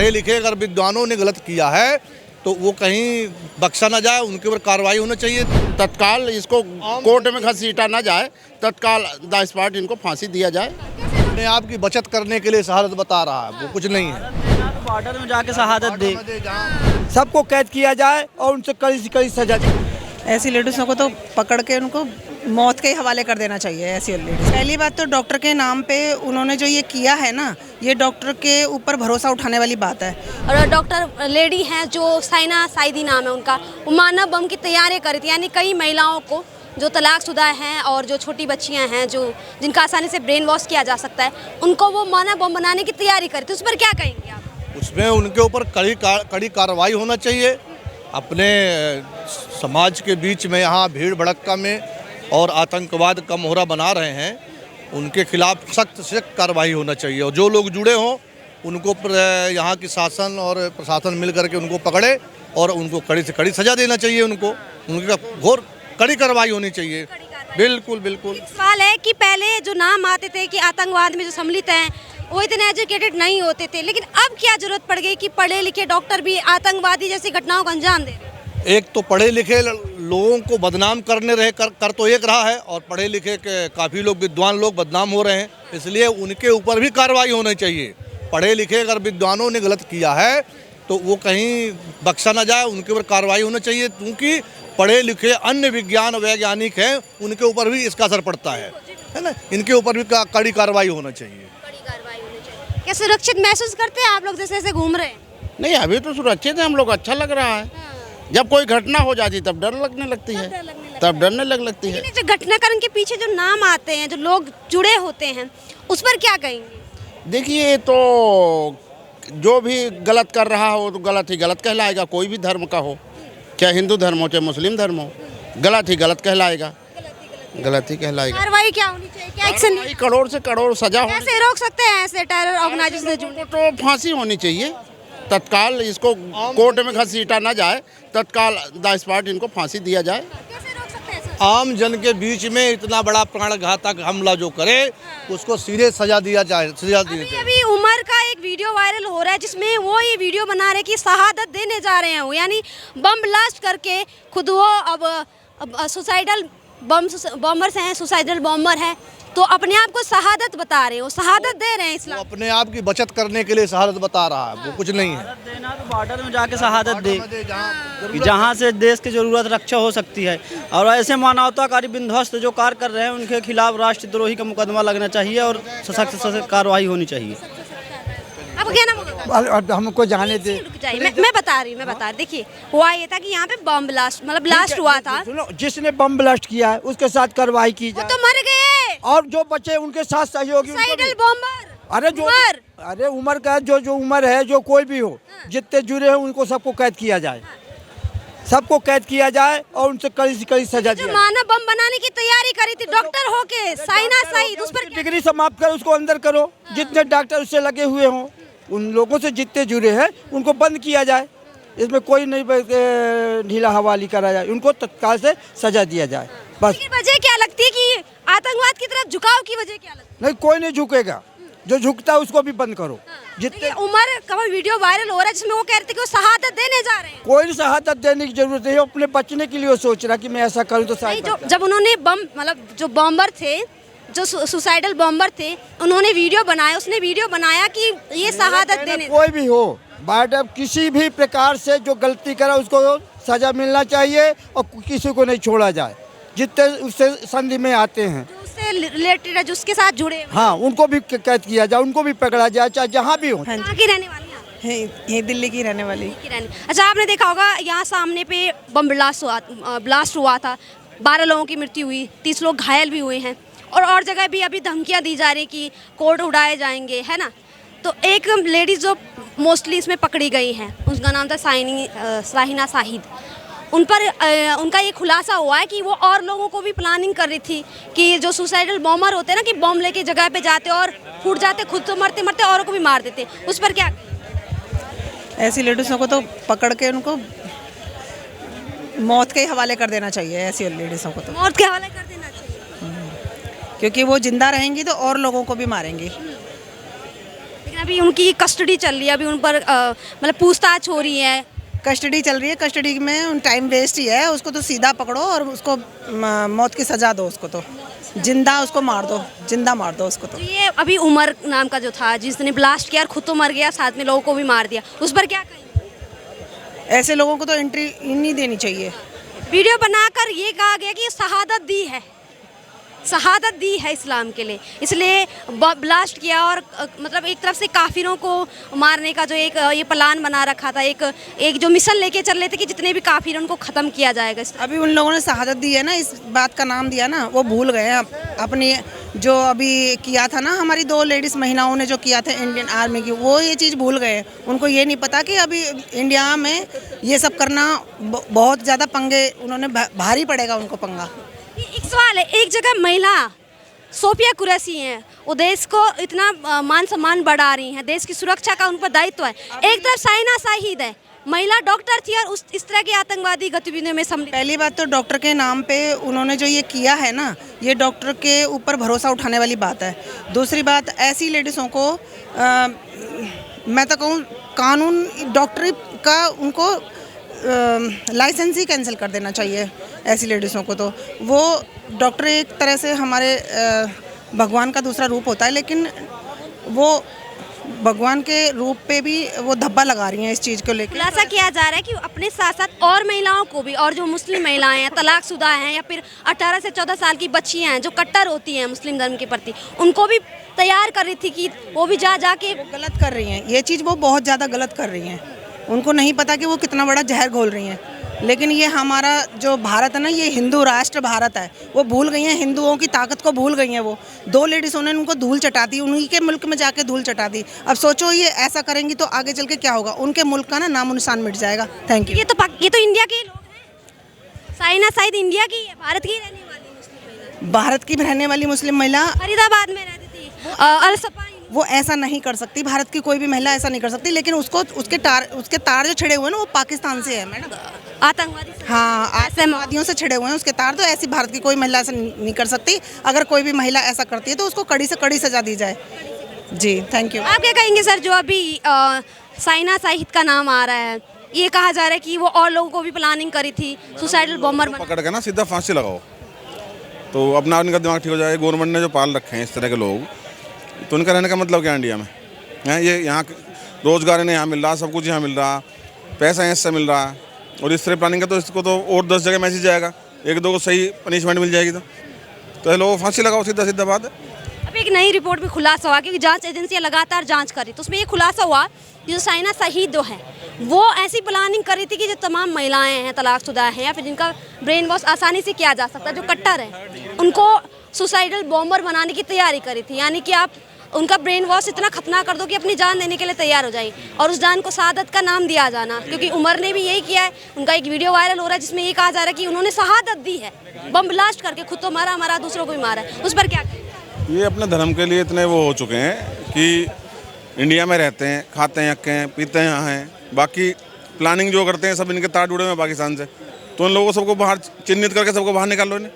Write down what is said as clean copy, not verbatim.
पढ़े लिखे अगर विद्वानों ने गलत किया है तो वो कहीं बख्शा ना जाए, उनके ऊपर कार्रवाई होना चाहिए। तत्काल इसको कोर्ट में घसीटा ना जाए, तत्काल द स्पॉट इनको फांसी दिया जाए। अपने आप की बचत करने के लिए शहादत बता रहा है, वो कुछ नहीं है। बॉर्डर में जाके शहादत दे, सबको कैद किया जाए और उनसे कड़ी से कड़ी सजा दी। ऐसी लेडीज़ों को तो पकड़ के उनको मौत के ही हवाले कर देना चाहिए। ऐसी लेडीज़, पहली बात तो डॉक्टर के नाम पे उन्होंने जो ये किया है ना, ये डॉक्टर के ऊपर भरोसा उठाने वाली बात है। और डॉक्टर लेडी हैं जो साइना साइदी नाम है उनका, वो मानव बम की तैयारी करी थी। यानी कई महिलाओं को जो तलाकशुदा हैं और जो छोटी बच्चियां हैं जो जिनका आसानी से ब्रेन वॉश किया जा सकता है, उनको वो मानव बम बनाने की तैयारी करी थी। उस पर क्या कहेंगे आप? उसमें उनके ऊपर कड़ी कार्रवाई होना चाहिए। अपने समाज के बीच में यहाँ भीड़ भड़क्का में और आतंकवाद का मोहरा बना रहे हैं, उनके खिलाफ सख्त से सख्त कार्रवाई होना चाहिए। और जो लोग जुड़े हों उनको यहाँ की शासन और प्रशासन मिल करके उनको पकड़े और उनको कड़ी से कड़ी सजा देना चाहिए। उनका घोर कड़ी कार्रवाई होनी चाहिए। बिल्कुल बिल्कुल। सवाल है कि पहले जो नाम आते थे कि आतंकवाद में जो सम्मिलित हैं वो इतने एजुकेटेड नहीं होते थे, लेकिन अब क्या जरूरत पड़ गई कि पढ़े लिखे डॉक्टर भी आतंकवादी जैसी घटनाओं को अंजाम दे रहे हैं? एक तो पढ़े लिखे लोगों को बदनाम करने रहे कर तो एक रहा है, और पढ़े लिखे के काफ़ी लोग विद्वान लोग बदनाम हो रहे हैं, इसलिए उनके ऊपर भी कार्रवाई होनी चाहिए। पढ़े लिखे अगर विद्वानों ने गलत किया है तो वो कहीं बख्शा ना जाए, उनके ऊपर कार्रवाई होना चाहिए। क्योंकि पढ़े लिखे अन्य विज्ञान वैज्ञानिक हैं, उनके ऊपर भी इसका असर पड़ता है ना। इनके ऊपर भी कड़ी कार्रवाई होना चाहिए। क्या सुरक्षित महसूस करते हैं आप लोग जैसे ऐसे घूम रहे हैं? नहीं, अभी तो सुरक्षित है हम लोग, अच्छा लग रहा है। जब कोई घटना हो जाती तब डर लगने लगती है, तब डरने लगती है। जो घटनाक्रम के पीछे जो नाम आते हैं, जो लोग जुड़े होते हैं, उस पर क्या कहेंगे? देखिए, तो जो भी गलत कर रहा हो तो गलत ही गलत कहलाएगा, कोई भी धर्म का हो, चाहे हिंदू धर्म हो चाहे मुस्लिम धर्म हो, गलत ही गलत कहलाएगा, गलत ही कहलाएगा। कार्रवाई क्या होनी चाहिए? क्या एक्शन? करोड़ से करोड़ सजा हो। कैसे रोक सकते हैं ऐसे टेरर ऑर्गेनाइजेशन से जुड़े? तो फांसी होनी चाहिए, तत्काल इसको कोर्ट में घसीटा ना जाए, तत्काल द स्पॉट इनको फांसी दिया जाए। कैसे रोक सकते हैं? आम जन के बीच में इतना बड़ा प्राणघातक हमला जो करे उसको सीधे सजा दिया जाए। अभी उमर का एक वीडियो वायरल हो रहा है जिसमें वो ये वीडियो बना रहे कि शहादत देने जा रहे हैं वो, यानी बम ब्लास्ट करके खुद वो अब सुसाइडल बॉम्बर्स हैं, सुसाइडल बॉम्बर है, तो अपने आप को शहादत बता रहे हैं, वो शहादत दे रहे हैं इस्लाम। वो अपने आप की बचत करने के लिए शहादत बता रहा है, वो कुछ नहीं है। देना तो बॉर्डर में जाके शहादत दे, जहाँ से देश की जरूरत रक्षा हो सकती है। और ऐसे मानवताकारी विध्वस्त जो कार्य कर रहे हैं उनके खिलाफ राष्ट्रद्रोही का मुकदमा लगना चाहिए और सख्त से सख्त कार्रवाई होनी चाहिए। अब क्या नाम होगा? हमको जाने दे। मैं बता रही देखिए, हुआ ये था कि यहाँ पे बम ब्लास्ट मतलब ब्लास्ट हुआ था। सुनो, जिसने बम ब्लास्ट किया है उसके साथ कार्रवाई की वो जाए। तो मर गए और जो बचे उनके साथ सहयोगी, सुसाइडल बॉम्बर। अरे उम्र का जो उम्र है, जो कोई भी हो, जितने जुड़े हैं उनको सबको कैद किया जाए, सबको कैद किया जाए और उनसे कड़ी से कड़ी सजा दी जाए। मानव बम बनाने की तैयारी करी थी डॉक्टर होके, साइना साइद, उस पर डिग्री समाप्त कर उसको अंदर करो। जितने डॉक्टर उससे लगे हुए हों, उन लोगों से जितने जुड़े हैं उनको बंद किया जाए। इसमें कोई नहीं ढीला हवाली करा जाए, उनको तत्काल से सजा दिया जाए बस। वजह क्या लगती है कि आतंकवाद की तरफ झुकाव की वजह क्या लगती है? नहीं, कोई नहीं झुकेगा, जो झुकता है उसको भी बंद करो। जितने उमर का वीडियो वायरल हो रहा है जिसमें वो कह रहे थे कि वो शहादत देने जा रहे हैं। कोई शहादत देने की जरूरत नहीं है, अपने बचने के लिए वो सोच रहा कि मैं ऐसा करूँ तो शायद। जब उन्होंने बम मतलब जो बॉम्बर थे, जो सुसाइडल बॉम्बर थे, उन्होंने वीडियो बनाया, उसने वीडियो बनाया कि ये शहादत देने। कोई भी हो, बट किसी भी प्रकार से जो गलती करा उसको सजा मिलना चाहिए और किसी को नहीं छोड़ा जाए। जितने उससे संधि में आते हैं, उससे रिलेटेड है, जो उसके साथ जुड़े, हाँ, उनको भी कैद किया जाए, उनको भी पकड़ा जाए, चाहे जहाँ भी हो। कहाँ की रहने वाली हैं? ये दिल्ली की रहने वाली। अच्छा, आपने देखा होगा यहाँ सामने पे बम ब्लास्ट हुआ था, 12 लोगों की मृत्यु हुई, 30 लोग घायल भी हुए हैं, और जगह भी अभी धमकियाँ दी जा रही कि कोर्ट उड़ाए जाएंगे, है ना। तो एक लेडीज़ जो मोस्टली इसमें पकड़ी गई हैं, उसका नाम था साहिना साहिद। उन पर उनका ये खुलासा हुआ है कि वो और लोगों को भी प्लानिंग कर रही थी कि जो सुसाइडल बॉम्बर होते हैं ना, कि बॉम्ब लेके जगह पे जाते और फूट जाते, खुद तो मरते मरते औरों को भी मार देते, उस पर क्या? ऐसी लेडीज़ों को तो पकड़ के उनको मौत के ही हवाले कर देना चाहिए। ऐसी लेडीज़ों को तो मौत के हवाले कर देना चाहिए, क्योंकि वो जिंदा रहेंगी तो और लोगों को भी मारेंगी। लेकिन अभी उनकी कस्टडी चल रही है, अभी उन पर मतलब पूछताछ हो रही है। कस्टडी चल रही है, कस्टडी में टाइम वेस्ट ही है। उसको तो सीधा पकड़ो और उसको मौत की सज़ा दो, उसको तो जिंदा उसको मार दो, जिंदा मार दो उसको तो। तो ये अभी उमर नाम का जो था जिसने ब्लास्ट किया और खुद तो मर गया, साथ में लोगों को भी मार दिया, उस पर क्या कहेंगे? ऐसे लोगों को तो एंट्री नहीं देनी चाहिए। वीडियो बनाकर ये कहा गया कि शहादत दी है, शहादत दी है इस्लाम के लिए, इसलिए ब्लास्ट किया। और मतलब एक तरफ से काफिरों को मारने का जो एक ये प्लान बना रखा था, एक जो मिशन लेके चल रहे थे कि जितने भी काफिर हैं उनको ख़त्म किया जाएगा। अभी उन लोगों ने शहादत दी है ना, इस बात का नाम दिया ना, वो भूल गए हैं अपनी जो अभी किया था ना, हमारी 2 लेडीज़ महिलाओं ने जो किया था इंडियन आर्मी की, वो ये चीज़ भूल गए। उनको ये नहीं पता कि अभी इंडिया में ये सब करना बहुत ज़्यादा पंगे, उन्होंने भारी पड़ेगा उनको पंगा। एक सवाल है, एक जगह महिला सोफिया कुरैशी हैं, वो देश को इतना मान सम्मान बढ़ा रही हैं, देश की सुरक्षा का उन पर दायित्व है। एक तरफ साइना शाहिद है, महिला डॉक्टर थी और इस तरह की आतंकवादी गतिविधियों में सम्मिलित। पहली बात तो डॉक्टर के नाम पे उन्होंने जो ये किया है ना, ये डॉक्टर के ऊपर भरोसा उठाने वाली बात है। दूसरी बात, ऐसी लेडीज़ों को मैं तो कहूँ कानून डॉक्टरी का उनको लाइसेंस ही कैंसिल कर देना चाहिए ऐसी लेडीज़ों को। तो वो डॉक्टर एक तरह से हमारे भगवान का दूसरा रूप होता है, लेकिन वो भगवान के रूप पे भी वो धब्बा लगा रही हैं इस चीज़ को लेकर। खुलासा किया जा रहा है कि अपने साथ साथ और महिलाओं को भी, और जो मुस्लिम महिलाएं हैं, तलाकशुदा हैं या फिर 18 से 14 साल की बच्चियां हैं जो कट्टर होती हैं मुस्लिम धर्म के प्रति, उनको भी तैयार कर रही थी कि वो भी जाके गलत कर रही हैं। ये चीज़ वो बहुत ज़्यादा गलत कर रही हैं। उनको नहीं पता कि वो कितना बड़ा जहर घोल रही हैं। लेकिन ये हमारा जो भारत है ना, ये हिंदू राष्ट्र भारत है, वो भूल गई हैं, हिंदुओं की ताकत को भूल गई हैं। वो 2 लेडीज़ों ने उनको धूल चटा दी, उन्हीं के मुल्क में जाके धूल चटा दी। अब सोचो ये ऐसा करेंगी तो आगे चल के क्या होगा, उनके मुल्क का ना नामो निशान मिट जाएगा। Thank you. ये तो इंडिया के लोग हैं। साइना शाहिद इंडिया की है, भारत की रहने वाली मुस्लिम महिला, भारत की रहने वाली मुस्लिम महिला फरीदाबाद में रहती थी। अलसफा वो ऐसा नहीं कर सकती, भारत की कोई भी महिला ऐसा नहीं कर सकती। लेकिन उसको उसके तार जो छिड़े हुए हैं ना, वो पाकिस्तान से है मैडम, आतंकवादी। हाँ, आतंकवादियों से छिड़े हुए हैं उसके तार। तो ऐसी भारत की कोई महिला ऐसा नहीं कर सकती। अगर कोई भी महिला ऐसा करती है तो उसको कड़ी से कड़ी सजा दी जाए। जी, थैंक यू। आप क्या कहेंगे सर, जो अभी साइना शाहिद का नाम आ रहा है, ये कहा जा रहा है कि वो और लोगों को भी प्लानिंग करी थी सुसाइडल बॉम्बर पकड़ के ना सीधा फांसी लगाओ तो अपना उनका दिमाग ठीक हो जाएगा। गवर्नमेंट ने जो पाल रखे हैं इस तरह के लोग, तो उनका रहने का मतलब क्या इंडिया में है? ये यहाँ रोज़गार इन्हें यहाँ मिल रहा, सब कुछ यहाँ मिल रहा, पैसा यहाँ से मिल रहा है, और इस तरह प्लानिंग का तो इसको तो और 10 जगह मैसेज जाएगा, 1-2 को सही पनिशमेंट मिल जाएगी। तो लोगों को फांसी लगाओ, सीधा सीधा बात है। अब एक नई रिपोर्ट में खुलासा हुआ, क्योंकि जांच एजेंसियां लगातार जांच कर रही, तो उसमें ये खुलासा हुआ कि जो साइना शाहिद जो है वो ऐसी प्लानिंग कर रही थी कि जो तमाम महिलाएं हैं, तलाकशुदा हैं या फिर जिनका ब्रेन वॉश आसानी से किया जा सकता है, जो कट्टर हैं, उनको सुसाइडल बॉम्बर बनाने की तैयारी करी थी। यानी कि आप उनका ब्रेन वॉश इतना खतरनाक कर दो कि अपनी जान देने के लिए तैयार हो जाए, और उस जान को शहादत का नाम दिया जाना। क्योंकि उमर ने भी यही किया है। उनका एक वीडियो वायरल हो रहा है जिसमें ये कहा जा रहा है कि उन्होंने शहादत दी है, बम ब्लास्ट करके, खुद तो मारा, दूसरों को भी मारा है। उस पर क्या कहें? ये अपने धर्म के लिए इतने वो हो चुके हैं कि इंडिया में रहते हैं, खाते हैं, हक्के हैं, पीते हैं, यहाँ हैं, बाकी प्लानिंग जो करते हैं सब इनके तार जुड़े हुए हैं पाकिस्तान से। तो उन लोगों को सबको बाहर चिन्हित करके सबको बाहर निकाल लो इन्हें।